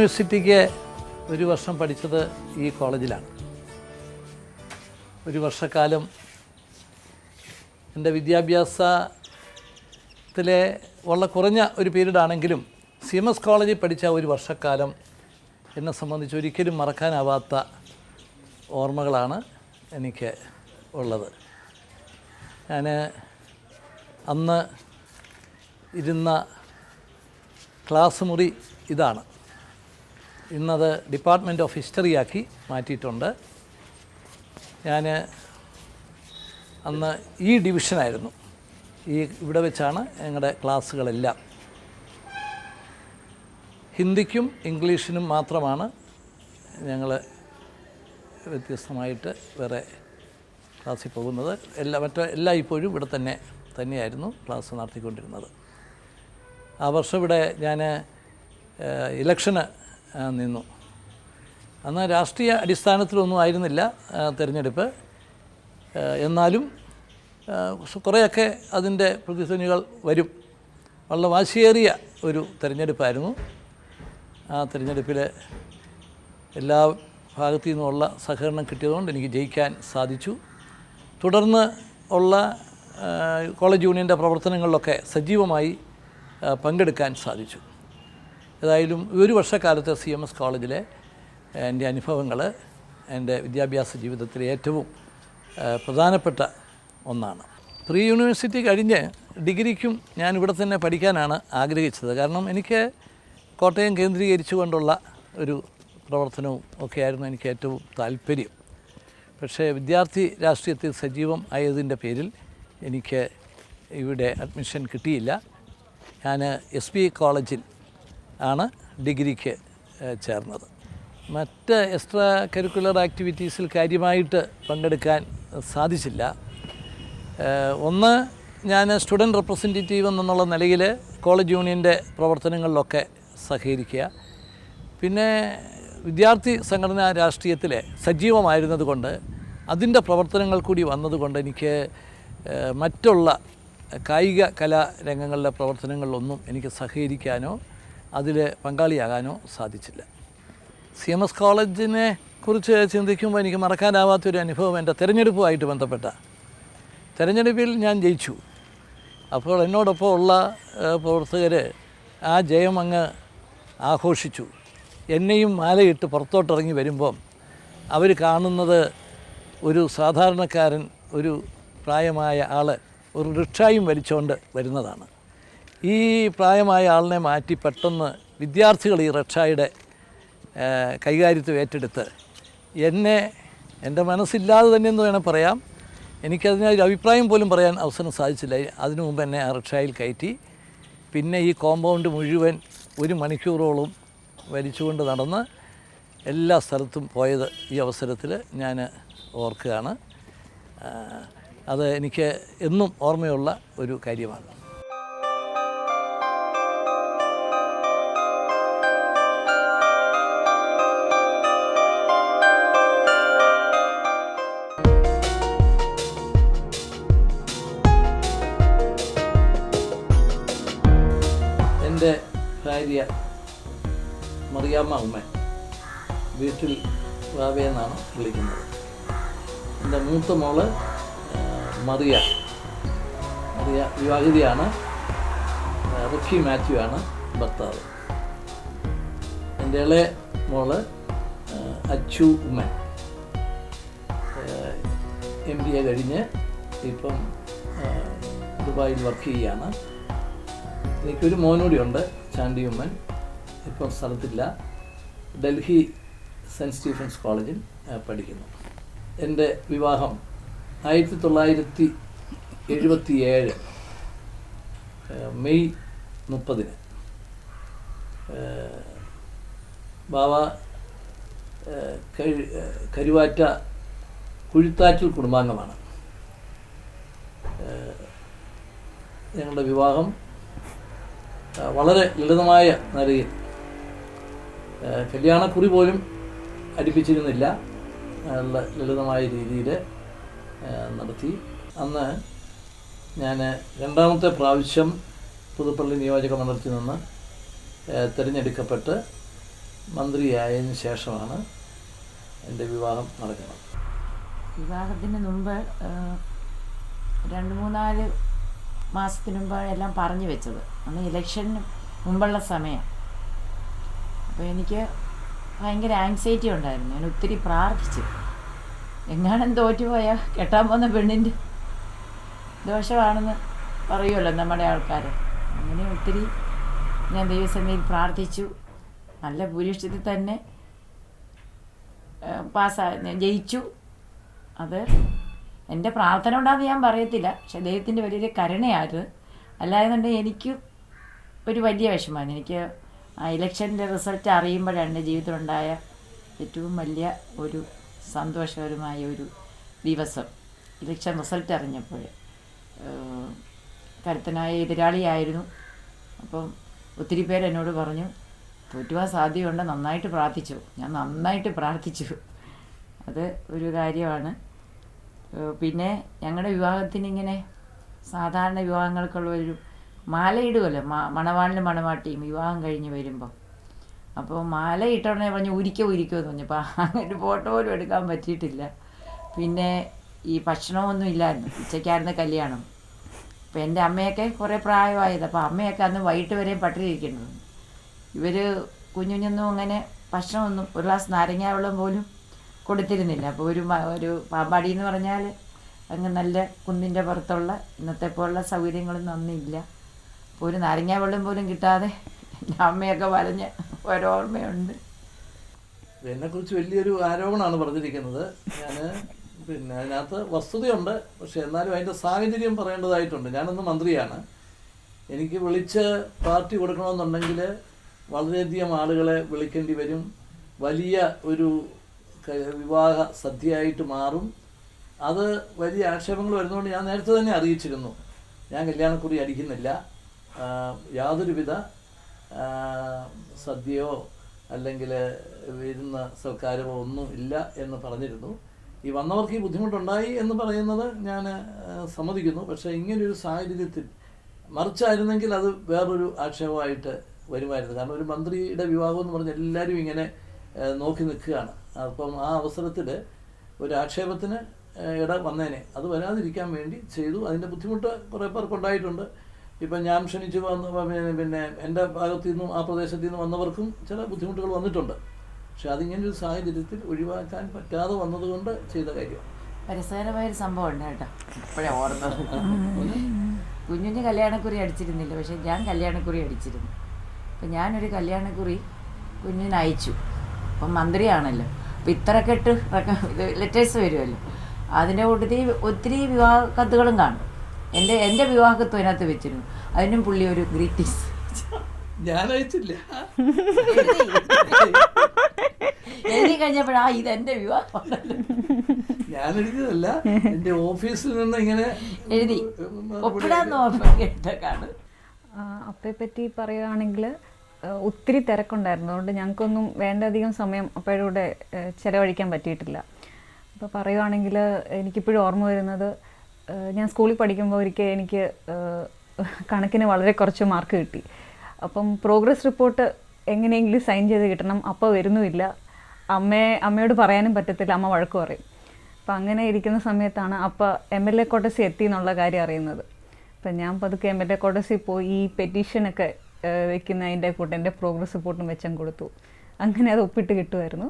യൂണിവേഴ്സിറ്റിക്ക് ഒരു വർഷം പഠിച്ചത് ഈ കോളേജിലാണ്. ഒരു വർഷക്കാലം എൻ്റെ വിദ്യാഭ്യാസത്തിലെ വളരെ കുറഞ്ഞ ഒരു പീരീഡാണെങ്കിലും CMS കോളേജിൽ പഠിച്ച ഒരു വർഷക്കാലം എന്നെ സംബന്ധിച്ച് ഒരിക്കലും മറക്കാനാവാത്ത ഓർമ്മകളാണ് എനിക്ക് ഉള്ളത്. ഞാൻ അന്ന് ഇരുന്ന ക്ലാസ് മുറി ഇതാണ്. ഇന്നത് ഡിപ്പാർട്ട്മെൻറ്റ് ഓഫ് ഹിസ്റ്ററിയാക്കി മാറ്റിയിട്ടുണ്ട്. ഞാൻ അന്ന് ഈ ഡിവിഷനായിരുന്നു. ഇവിടെ വെച്ചാണ് ഞങ്ങളുടെ ക്ലാസ്സുകളെല്ലാം. ഹിന്ദിക്കും ഇംഗ്ലീഷിനും മാത്രമാണ് ഞങ്ങൾ വ്യത്യസ്തമായിട്ട് വേറെ ക്ലാസ്സിൽ പോകുന്നത്. എല്ലാം ഇപ്പോഴും ഇവിടെ തന്നെയായിരുന്നു ക്ലാസ് നടത്തിക്കൊണ്ടിരുന്നത്. ആ വർഷം ഇവിടെ ഞാൻ ഇലക്ഷന് നിന്നു. അന്ന് രാഷ്ട്രീയ അടിസ്ഥാനത്തിലൊന്നും ആയിരുന്നില്ല തിരഞ്ഞെടുപ്പ്. എന്നാലും കുറേയൊക്കെ അതിൻ്റെ പ്രതിധ്വനികൾ വരും. വളരെ വാശിയേറിയ ഒരു തിരഞ്ഞെടുപ്പായിരുന്നു. ആ തിരഞ്ഞെടുപ്പിൽ എല്ലാ ഭാഗത്തു നിന്നുമുള്ള സഹകരണം കിട്ടിയതുകൊണ്ട് എനിക്ക് ജയിക്കാൻ സാധിച്ചു. തുടർന്ന് ഉള്ള കോളേജ് യൂണിയൻ്റെ പ്രവർത്തനങ്ങളിലൊക്കെ സജീവമായി പങ്കെടുക്കാൻ സാധിച്ചു. ഏതായാലും ഒരു വർഷക്കാലത്തെ CMS കോളേജിലെ എൻ്റെ അനുഭവങ്ങൾ എൻ്റെ വിദ്യാഭ്യാസ ജീവിതത്തിലെ ഏറ്റവും പ്രധാനപ്പെട്ട ഒന്നാണ്. പ്രീ യൂണിവേഴ്സിറ്റി കഴിഞ്ഞ് ഡിഗ്രിക്കും ഞാൻ ഇവിടെ തന്നെ പഠിക്കാനാണ് ആഗ്രഹിച്ചത്. കാരണം എനിക്ക് കോട്ടയം കേന്ദ്രീകരിച്ചുകൊണ്ടുള്ള ഒരു പ്രവർത്തനവും ഒക്കെയായിരുന്നു എനിക്ക് ഏറ്റവും താല്പര്യം. പക്ഷേ വിദ്യാർത്ഥി രാഷ്ട്രീയത്തിൽ സജീവം ആയതിൻ്റെ പേരിൽ എനിക്ക് ഇവിടെ അഡ്മിഷൻ കിട്ടിയില്ല. ഞാൻ SB കോളേജിൽ ആണ് ഡിഗ്രിക്ക് ചേർന്നത്. മറ്റ് എക്സ്ട്രാ കരിക്കുലർ ആക്ടിവിറ്റീസിൽ കാര്യമായിട്ട് പങ്കെടുക്കാൻ സാധിച്ചില്ല. ഒന്ന്, ഞാൻ സ്റ്റുഡൻറ്റ് റെപ്രസെൻറ്റേറ്റീവ് എന്നുള്ള നിലയിൽ കോളേജ് യൂണിയൻ്റെ പ്രവർത്തനങ്ങളിലൊക്കെ സഹകരിക്കുക. പിന്നെ വിദ്യാർത്ഥി സംഘടനാ രാഷ്ട്രീയത്തിൽ സജീവമായിരുന്നത് കൊണ്ട് അതിൻ്റെ പ്രവർത്തനങ്ങൾ കൂടി വന്നതുകൊണ്ട് എനിക്ക് മറ്റുള്ള കായിക കലാരംഗങ്ങളിലെ പ്രവർത്തനങ്ങളിലൊന്നും എനിക്ക് സഹകരിക്കാനോ അതിൽ പങ്കാളിയാകാനോ സാധിച്ചില്ല. CMS കോളേജിനെ കുറിച്ച് ചിന്തിക്കുമ്പോൾ എനിക്ക് മറക്കാനാവാത്തൊരു അനുഭവം എൻ്റെ തിരഞ്ഞെടുപ്പുമായിട്ട് ബന്ധപ്പെട്ട തിരഞ്ഞെടുപ്പിൽ ഞാൻ ജയിച്ചു. അപ്പോൾ എന്നോടൊപ്പം ഉള്ള പ്രവർത്തകർ ആ ജയം അങ്ങ് ആഘോഷിച്ചു. എന്നെയും മാലയിട്ട് പുറത്തോട്ടിറങ്ങി വരുമ്പം അവർ കാണുന്നത് ഒരു സാധാരണക്കാരൻ, ഒരു പ്രായമായ ആൾ ഒരു റിക്ഷായും വലിച്ചുകൊണ്ട് വരുന്നതാണ്. ഈ പ്രായമായ ആളിനെ മാറ്റി പെട്ടെന്ന് വിദ്യാർത്ഥികൾ ഈ റിക്ഷായുടെ കൈകാര്യത്വം ഏറ്റെടുത്ത് എൻ്റെ മനസ്സില്ലാതെ തന്നെ എന്ന് വേണം പറയാം. എനിക്കതിനൊരു അഭിപ്രായം പോലും പറയാൻ അവസരം സാധിച്ചില്ല. അതിനു മുമ്പ് എന്നെ ആ റിക്ഷായിൽ കയറ്റി പിന്നെ ഈ കോമ്പൗണ്ട് മുഴുവൻ 1 മണിക്കൂറോളം വലിച്ചുകൊണ്ട് നടന്ന് എല്ലാ സ്ഥലത്തും പോയത് ഈ അവസരത്തിൽ ഞാൻ ഓർക്കുകയാണ്. അത് എനിക്ക് എന്നും ഓർമ്മയുള്ള ഒരു കാര്യമാണ്. എൻ്റെ ഭാര്യ മറിയാമ്മ ഉമ്മൻ, വീട്ടിൽ വാവയെന്നാണ് വിളിക്കുന്നത്. എൻ്റെ മൂത്ത മോള് മറിയ വിവാഹിതയാണ്. റിക്കി മാത്യു ആണ് ഭർത്താവ്. എൻ്റെ ഇളയ മോള് അച്ചു ഉമ്മൻ MBA കഴിഞ്ഞ് ഇപ്പം ദുബായിൽ വർക്ക് ചെയ്യുകയാണ്. എനിക്കൊരു മോനൂടിയുണ്ട്, ചാണ്ടി ഉമ്മൻ. ഇപ്പം സ്ഥലത്തില്ല, ഡൽഹി സെൻറ്റ് സ്റ്റീഫൻസ് കോളേജിൽ പഠിക്കുന്നു. എൻ്റെ വിവാഹം 1977 മെയ് 30 ബാവ കരുവാറ്റ കുഴിത്താറ്റിൽ കുടുംബാംഗമാണ്. ഞങ്ങളുടെ വിവാഹം വളരെ ലളിതമായ നിലയിൽ, കല്യാണക്കുറി പോലും അടുപ്പിച്ചിരുന്നില്ല, നല്ല ലളിതമായ രീതിയിൽ നടത്തി. അന്ന് ഞാൻ രണ്ടാമത്തെ പ്രാവശ്യം പുതുപ്പള്ളി നിയോജക മണ്ഡലത്തിൽ നിന്ന് തിരഞ്ഞെടുക്കപ്പെട്ട് മന്ത്രിയായതിനു ശേഷമാണ് എൻ്റെ വിവാഹം നടക്കുന്നത്. വിവാഹത്തിന് മുമ്പ് 2-3-4 മാസത്തിന് മുമ്പ് എല്ലാം പറഞ്ഞു വെച്ചത്. അന്ന് ഇലക്ഷന് മുമ്പുള്ള സമയം. അപ്പോൾ എനിക്ക് ഭയങ്കര ആങ്സൈറ്റി ഉണ്ടായിരുന്നു. ഞാൻ ഒത്തിരി പ്രാർത്ഥിച്ചു, എങ്ങാനും തോറ്റുപോയാൽ കെട്ടാൻ പോകുന്ന പെണ്ണിൻ്റെ ദോഷമാണെന്ന് പറയുമല്ലോ നമ്മുടെ ആൾക്കാർ. അങ്ങനെ ഒത്തിരി ഞാൻ ദൈവസന്നിധിയിൽ പ്രാർത്ഥിച്ചു. നല്ല ഭൂരിപക്ഷത്തിൽ തന്നെ ജയിച്ചു. അത് എൻ്റെ പ്രാർത്ഥന ഉണ്ടാകുന്ന ഞാൻ പറയത്തില്ല, പക്ഷെ ദൈവത്തിൻ്റെ വലിയൊരു കരുണയായിരുന്നു. അല്ലാതെന്നുണ്ടെങ്കിൽ എനിക്ക് ഒരു വലിയ വിഷമമാണ്. എനിക്ക് ആ ഇലക്ഷൻ്റെ റിസൾട്ട് അറിയുമ്പോഴാണ് എൻ്റെ ജീവിതത്തിലുണ്ടായ ഏറ്റവും വലിയ ഒരു സന്തോഷകരമായ ഒരു ദിവസം. ഇലക്ഷൻ റിസൾട്ട് അറിഞ്ഞപ്പോൾ കരുത്തനായ എതിരാളിയായിരുന്നു. അപ്പം ഒത്തിരി പേര് എന്നോട് പറഞ്ഞു, തോറ്റുവാൻ സാധ്യതയുണ്ട്, നന്നായിട്ട് പ്രാർത്ഥിച്ചു. ഞാൻ നന്നായിട്ട് പ്രാർത്ഥിച്ചു. അത് ഒരു കാര്യമാണ്. പിന്നെ ഞങ്ങളുടെ വിവാഹത്തിനിങ്ങനെ സാധാരണ വിവാഹങ്ങൾക്കുള്ള ഒരു മാലയിടുമല്ലോ, മണവാളിനും മണവാട്ടിയും വിവാഹം കഴിഞ്ഞ് വരുമ്പം. അപ്പോൾ മാല ഇട്ടോടനെ പറഞ്ഞ് ഉരിക്കോ എന്ന് പറഞ്ഞപ്പോൾ അങ്ങനെ ഫോട്ടോ പോലും എടുക്കാൻ പറ്റിയിട്ടില്ല. പിന്നെ ഈ ഭക്ഷണമൊന്നും ഇല്ലായിരുന്നു, ഉച്ചയ്ക്കായിരുന്നു കല്യാണം. അപ്പോൾ എൻ്റെ അമ്മയൊക്കെ കുറേ പ്രായമായത്. അപ്പോൾ അമ്മയൊക്കെ അന്ന് വൈകിട്ട് വരെയും പട്ടിണി ഇരിക്കേണ്ടത്. ഇവർ കുഞ്ഞുഞ്ഞൊന്നും അങ്ങനെ ഭക്ഷണമൊന്നും, ഒരു ഗ്ലാസ് നാരങ്ങ വെള്ളം പോലും കൊടുത്തിരുന്നില്ല. അപ്പോൾ ഒരു പാമ്പാടി എന്ന് പറഞ്ഞാൽ അങ്ങ് നല്ല കുന്നിൻ്റെ പുറത്തുള്ള ഇന്നത്തെ പോലുള്ള സൗകര്യങ്ങളൊന്നും അന്നില്ല. അപ്പോൾ ഒരു നാരങ്ങ വെള്ളം പോലും കിട്ടാതെ എൻ്റെ അമ്മയൊക്കെ വരഞ്ഞ ഒരോർമ്മയുണ്ട്. എന്നെക്കുറിച്ച് വലിയൊരു ആരോപണമാണ് പറഞ്ഞിരിക്കുന്നത്. ഞാൻ പിന്നെ അതിനകത്ത് വസ്തുതയുണ്ട്, പക്ഷെ എന്നാലും അതിൻ്റെ സാഹചര്യം പറയേണ്ടതായിട്ടുണ്ട്. ഞാനന്ന് മന്ത്രിയാണ്. എനിക്ക് വിളിച്ച് പാർട്ടി കൊടുക്കണമെന്നുണ്ടെങ്കിൽ വളരെയധികം ആളുകളെ വിളിക്കേണ്ടി വരും. വലിയ ഒരു വിവാഹ സദ്യയായിട്ട് മാറും. അത് വലിയ ആക്ഷേപങ്ങൾ വരുന്നതുകൊണ്ട് ഞാൻ നേരത്തെ തന്നെ അറിയിച്ചിരുന്നു, ഞാൻ കല്യാണക്കുറി അടിക്കുന്നില്ല, യാതൊരുവിധ സദ്യയോ അല്ലെങ്കിൽ വരുന്ന സൽക്കാരമോ ഒന്നും ഇല്ല എന്ന് പറഞ്ഞിരുന്നു. ഈ വന്നവർക്ക് ഈ ബുദ്ധിമുട്ടുണ്ടായി എന്ന് പറയുന്നത് ഞാൻ സമ്മതിക്കുന്നു. പക്ഷേ ഇങ്ങനെയൊരു സാഹചര്യത്തിൽ മറിച്ചായിരുന്നെങ്കിൽ അത് വേറൊരു ആക്ഷേപമായിട്ട് വരുമായിരുന്നു. കാരണം ഒരു മന്ത്രിയുടെ വിവാഹം എന്ന് പറഞ്ഞാൽ എല്ലാവരും ഇങ്ങനെ നോക്കി നിൽക്കുകയാണ്. അപ്പം ആ അവസരത്തിൽ ഒരു ആക്ഷേപത്തിന് ഇട വന്നേനെ. അത് വരാതിരിക്കാൻ വേണ്ടി ചെയ്തു. അതിൻ്റെ ബുദ്ധിമുട്ട് കുറേ പേർക്കുണ്ടായിട്ടുണ്ട്. ഇപ്പം ഞാൻ ക്ഷണിച്ച് പിന്നെ എൻ്റെ ഭാഗത്തു നിന്നും ആ പ്രദേശത്തു നിന്നും വന്നവർക്കും ചില ബുദ്ധിമുട്ടുകൾ വന്നിട്ടുണ്ട്. പക്ഷെ അതിങ്ങനൊരു സാഹചര്യത്തിൽ ഒഴിവാക്കാൻ പറ്റാതെ വന്നതുകൊണ്ട് ചെയ്ത കാര്യമാണ്. രസകരമായൊരു സംഭവം ഉണ്ട് കേട്ടോ, ഇപ്പോഴേ ഓർമ്മ. കുഞ്ഞുഞ്ഞ് കല്യാണക്കുറി അടിച്ചിരുന്നില്ല, പക്ഷെ ഞാൻ കല്യാണക്കുറി അടിച്ചിരുന്നു. അപ്പം ഞാനൊരു കല്യാണക്കുറി കുഞ്ഞിന് അയച്ചു. അപ്പം മന്ത്രിയാണല്ലോ, അപ്പം ഇത്ര കെട്ട് ഇത് ലെറ്റേഴ്സ് വരുമല്ലോ. അതിൻ്റെ കൂട്ടത്തിൽ ഒത്തിരി വിവാഹ കത്തുകളും കാണും. എൻ്റെ വിവാഹക്കത്തും അതിനകത്ത് വെച്ചിരുന്നു. അതിനും പുള്ളി ഒരു ഗ്രീറ്റിങ്സ് ഞാൻ അയച്ചില്ല. എഴുതി കഴിഞ്ഞപ്പോഴാ ഇതെൻ്റെ വിവാഹം. ഞാൻ എഴുതിയതല്ല, എൻ്റെ ഓഫീസിൽ നിന്ന് ഇങ്ങനെ എഴുതി ഒപ്പിടാന്ന് കേട്ടൊക്കെയാണ്. അപ്പയെ പറ്റി പറയുകയാണെങ്കിൽ ഒത്തിരി തിരക്കുണ്ടായിരുന്നു. അതുകൊണ്ട് ഞങ്ങൾക്കൊന്നും വേണ്ടധികം സമയം അപ്പയുടെ ചിലവഴിക്കാൻ പറ്റിയിട്ടില്ല. അപ്പോൾ പറയുകയാണെങ്കിൽ എനിക്കിപ്പോഴും ഓർമ്മ വരുന്നത്, ഞാൻ സ്കൂളിൽ പഠിക്കുമ്പോൾ ഒരിക്കൽ എനിക്ക് കണക്കിന് വളരെ കുറച്ച് മാർക്ക് കിട്ടി. അപ്പം പ്രോഗ്രസ് റിപ്പോർട്ട് എങ്ങനെയെങ്കിലും സൈൻ ചെയ്ത് കിട്ടണം. അപ്പോൾ വരുന്നുമില്ല. അമ്മയോട് പറയാനും പറ്റത്തില്ല, അമ്മ വഴക്ക് പറയും. അപ്പം അങ്ങനെ ഇരിക്കുന്ന സമയത്താണ് അപ്പോൾ MLA ക്വാർട്ടേഴ്സ് എത്തി എന്നുള്ള കാര്യം അറിയുന്നത്. അപ്പം ഞാൻ പതുക്കെ MLA ക്വാർട്ടേഴ്സിൽ പോയി ഈ പെറ്റീഷനൊക്കെ വെക്കുന്നതിൻ്റെ കൂട്ട് എൻ്റെ പ്രോഗ്രസ് റിപ്പോർട്ടും വെച്ചും കൊടുത്തു. അങ്ങനെ അത് ഒപ്പിട്ട് കിട്ടുമായിരുന്നു.